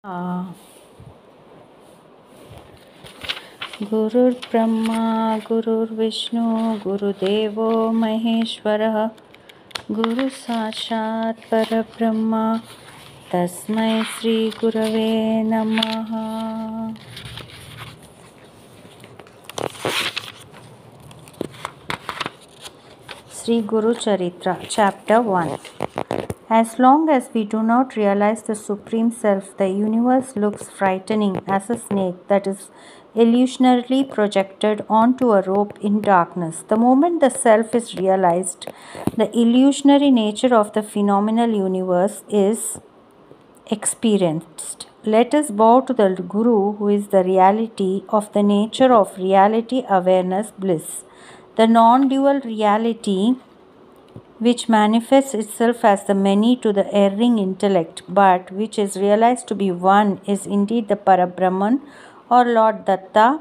Ah, Gurur Brahma, Gurur Vishnu, Guru Devo Maheshwarah, Guru Sakshat Parabrahma, Tasmai Sree Gurave Namaha. Sree Gurucharitra Chapter 1. As long as we do not realize the Supreme Self, the universe looks frightening as a snake that is illusionarily projected onto a rope in darkness. The moment the Self is realized, the illusionary nature of the phenomenal universe is experienced. Let us bow to the Guru, who is the reality of the nature of reality, awareness, bliss. The non dual reality which manifests itself as the many to the erring intellect, but which is realized to be one, is indeed the Parabrahman or Lord Datta.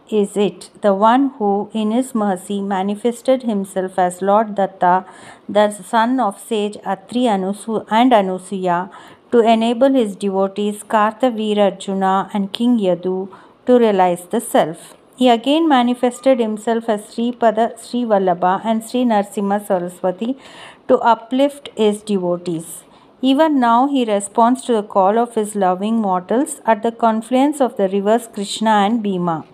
Is it the one who, in his mercy, manifested himself as Lord Datta, the son of sage Atri and Anusuya, to enable his devotees Kartavir Arjuna and King Yadu to realize the Self. He again manifested himself as Sri Pada, Sri Vallabha and Sri Narsimha Saraswati to uplift his devotees. Even now he responds to the call of his loving mortals at the confluence of the rivers Krishna and Bhima,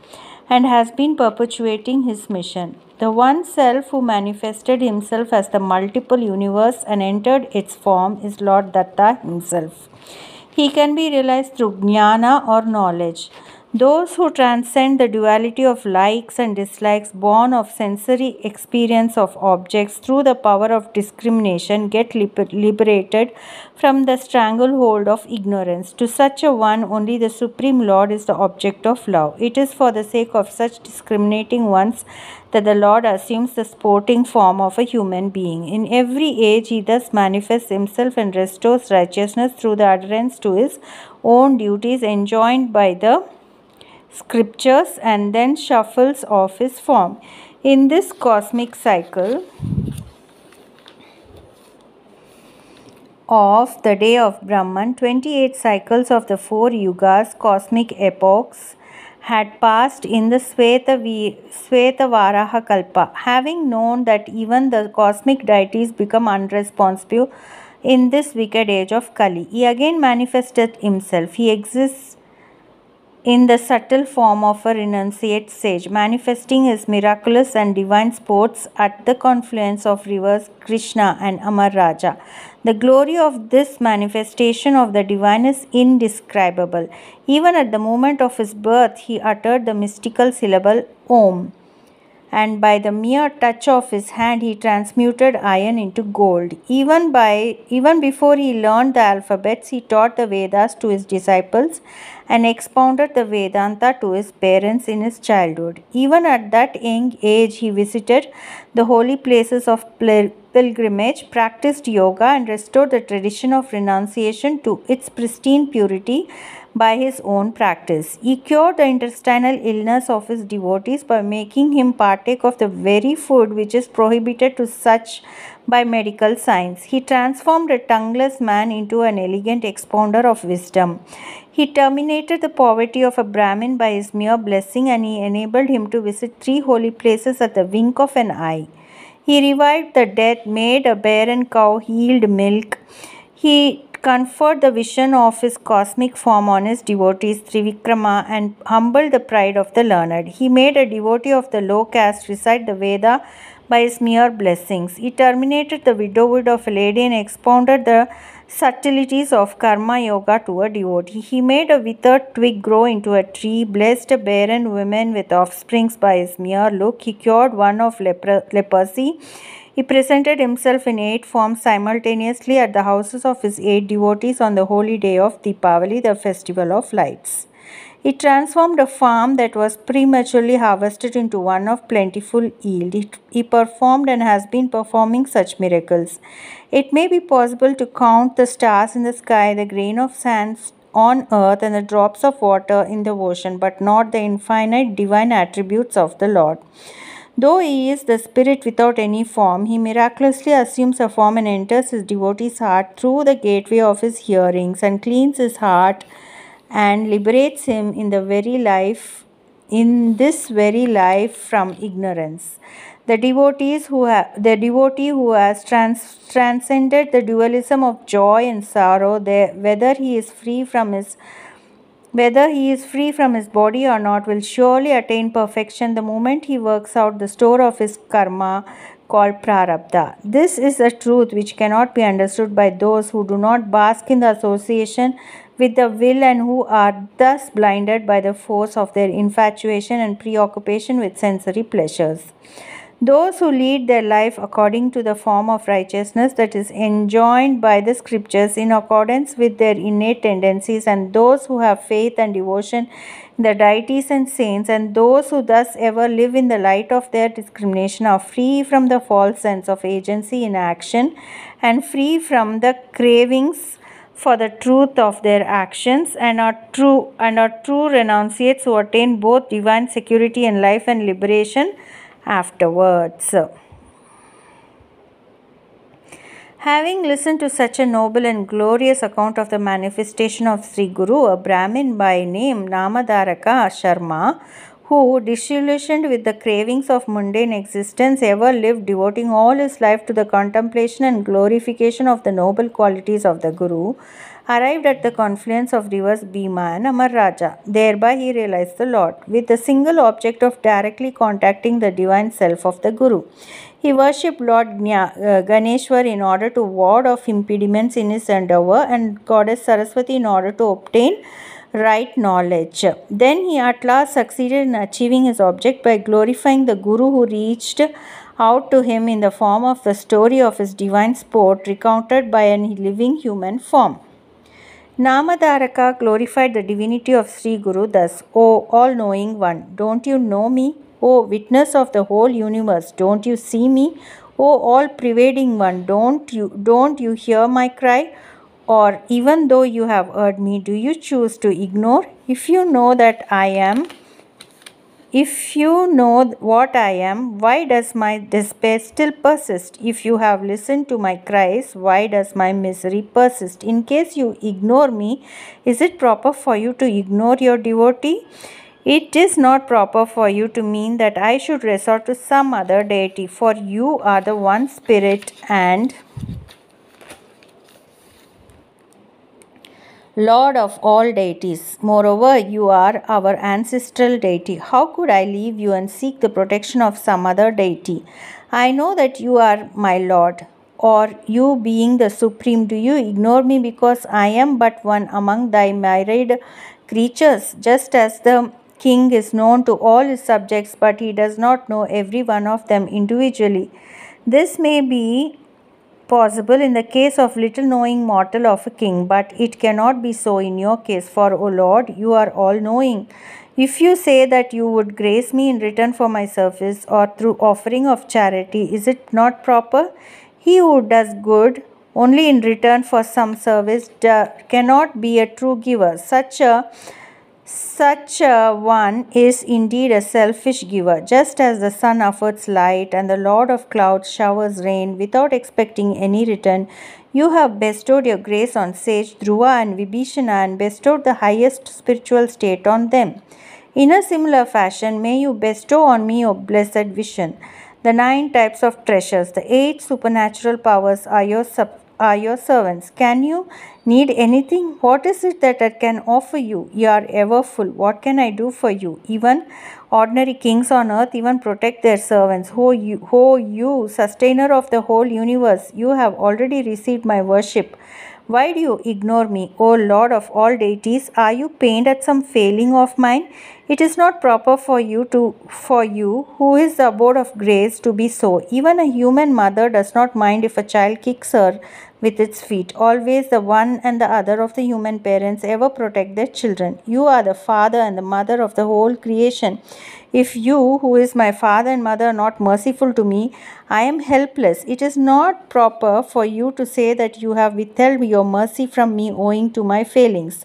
and has been perpetuating his mission. The one self who manifested himself as the multiple universe and entered its form is Lord Datta himself. He can be realized through jnana or knowledge. Those who transcend the duality of likes and dislikes born of sensory experience of objects through the power of discrimination get liberated from the stranglehold of ignorance. To such a one, only the Supreme Lord is the object of love. It is for the sake of such discriminating ones that the Lord assumes the sporting form of a human being. In every age, he thus manifests himself and restores righteousness through the adherence to his own duties enjoined by the scriptures, and then shuffles off his form. In this cosmic cycle of the day of Brahman, 28 cycles of the 4 yugas, cosmic epochs, had passed in the Svetavaraha Kalpa. Having known that even the cosmic deities become unresponsive in this wicked age of Kali, he again manifested himself. He exists in the subtle form of a renunciate sage, manifesting his miraculous and divine sports at the confluence of rivers Krishna and Amar Raja. The glory of this manifestation of the divine is indescribable. Even at the moment of his birth, he uttered the mystical syllable Om, and by the mere touch of his hand he transmuted iron into gold. Even before he learned the alphabets, he taught the Vedas to his disciples and expounded the Vedanta to his parents in his childhood. Even at that young age, he visited the holy places of pilgrimage, practiced yoga, and restored the tradition of renunciation to its pristine purity by his own practice. He cured the intestinal illness of his devotees by making him partake of the very food which is prohibited to such by medical science. He transformed a tongueless man into an elegant expounder of wisdom. He terminated the poverty of a Brahmin by his mere blessing, and he enabled him to visit 3 holy places at the wink of an eye. He revived the dead, made a barren cow yield milk. He conferred the vision of his cosmic form on his devotees Trivikrama and humbled the pride of the learned. He made a devotee of the low caste recite the Veda by his mere blessings. He terminated the widowhood of a lady and expounded the subtleties of karma yoga to a devotee. He made a withered twig grow into a tree, blessed a barren woman with offsprings by his mere look. He cured one of leprosy. He presented himself in 8 forms simultaneously at the houses of his 8 devotees on the holy day of Deepavali, the festival of lights. He transformed a farm that was prematurely harvested into one of plentiful yield. He performed and has been performing such miracles. It may be possible to count the stars in the sky, the grain of sand on earth, and the drops of water in the ocean, but not the infinite divine attributes of the Lord. Though he is the spirit without any form, he miraculously assumes a form and enters his devotee's heart through the gateway of his hearings and cleans his heart and liberates him in this very life from ignorance. The devotee who has transcended the dualism of joy and sorrow, whether he is free from his body or not, will surely attain perfection the moment he works out the store of his karma called prarabdha. This is a truth which cannot be understood by those who do not bask in the association with the will and who are thus blinded by the force of their infatuation and preoccupation with sensory pleasures. Those who lead their life according to the form of righteousness that is enjoined by the scriptures in accordance with their innate tendencies, and those who have faith and devotion in the deities and saints, and those who thus ever live in the light of their discrimination, are free from the false sense of agency in action and free from the cravings for the truth of their actions, and are true renunciates who attain both divine security and life and liberation afterwards. Having listened to such a noble and glorious account of the manifestation of Sri Guru, a Brahmin by name Namadaraka Sharma, who, disillusioned with the cravings of mundane existence, ever lived devoting all his life to the contemplation and glorification of the noble qualities of the Guru, arrived at the confluence of rivers Bhima and Amar Raja. Thereby he realized the Lord, with the single object of directly contacting the divine self of the Guru. He worshipped Lord Ganeshwar in order to ward off impediments in his endeavour, and Goddess Saraswati in order to obtain right knowledge. Then he at last succeeded in achieving his object by glorifying the Guru, who reached out to him in the form of the story of his divine sport recounted by a living human form. Namadaraka glorified the divinity of Sri Guru thus: O all-knowing one, don't you know me? O witness of the whole universe, don't you see me? O all-pervading one, don't you hear my cry? Or even though you have heard me, do you choose to ignore? If you know what I am, why does my despair still persist? If you have listened to my cries, why does my misery persist? In case you ignore me, is it proper for you to ignore your devotee? It is not proper for you to mean that I should resort to some other deity, for you are the one spirit and Lord of all deities. Moreover, you are our ancestral deity. How could I leave you and seek the protection of some other deity? I know that you are my Lord. Or you being the supreme, do you ignore me because I am but one among thy myriad creatures? Just as the king is known to all his subjects, but he does not know every one of them individually. This may be possible in the case of little knowing mortal of a king, but it cannot be so in your case, for, O Lord, you are all-knowing. If you say that you would grace me in return for my service or through offering of charity, is it not proper? He who does good only in return for some service cannot be a true giver. Such a one is indeed a selfish giver. Just as the sun affords light and the Lord of clouds showers rain without expecting any return, you have bestowed your grace on sage Dhruva and Vibhishana and bestowed the highest spiritual state on them. In a similar fashion, may you bestow on me your blessed vision. The 9 types of treasures, the 8 supernatural powers are your servants. Can you need anything? What is it that I can offer you? You are ever full. What can I do for you? Even ordinary kings on earth even protect their servants. O you, sustainer of the whole universe, you have already received my worship. Why do you ignore me, O Lord of all deities? Are you pained at some failing of mine? It is not proper for you, who is the abode of grace, to be so. Even a human mother does not mind if a child kicks her with its feet. Always the one and the other of the human parents ever protect their children. You are the father and the mother of the whole creation. If you, who is my father and mother, are not merciful to me, I am helpless. It is not proper for you to say that you have withheld your mercy from me owing to my failings.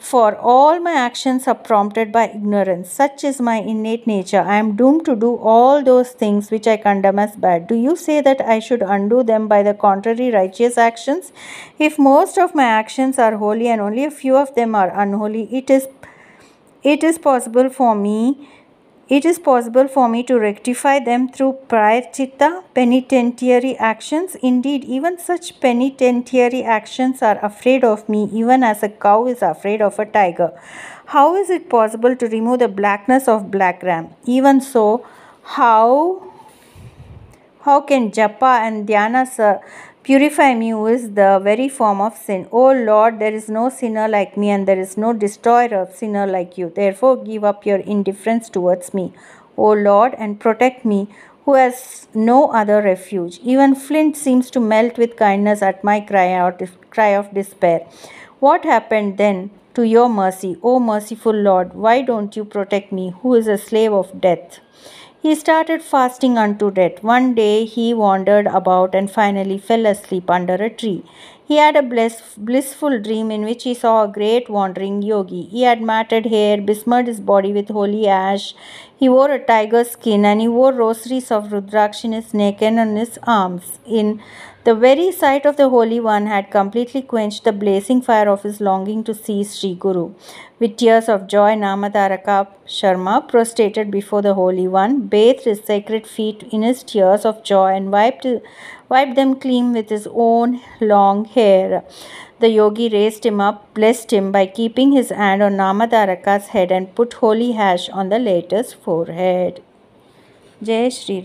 For all my actions are prompted by ignorance. Such is my innate nature. I am doomed to do all those things which I condemn as bad. Do you say that I should undo them by the contrary righteous actions? If most of my actions are holy and only a few of them are unholy, it is possible for me to rectify them through prayachita, penitentiary actions. Indeed, even such penitentiary actions are afraid of me, even as a cow is afraid of a tiger. How is it possible to remove the blackness of black ram? Even so, how can japa and dhyana purify me, who is the very form of sin? O Lord, there is no sinner like me, and there is no destroyer of sinner like you. Therefore, give up your indifference towards me, O Lord, and protect me, who has no other refuge. Even flint seems to melt with kindness at my cry of despair. What happened then to your mercy, O merciful Lord? Why don't you protect me, who is a slave of death? He started fasting unto death. One day he wandered about and finally fell asleep under a tree. He had a blissful dream in which he saw a great wandering yogi. He had matted hair, besmirred his body with holy ash. He wore a tiger's skin and he wore rosaries of Rudraksh in his neck and on his arms. In the very sight of the Holy One had completely quenched the blazing fire of his longing to see Sree Guru. With tears of joy, Namadaraka Sharma prostrated before the Holy One, bathed his sacred feet in his tears of joy, and wiped them clean with his own long hair. The yogi raised him up, blessed him by keeping his hand on Namadaraka's head, and put holy ash on the latter's forehead. Jai Shri Ram.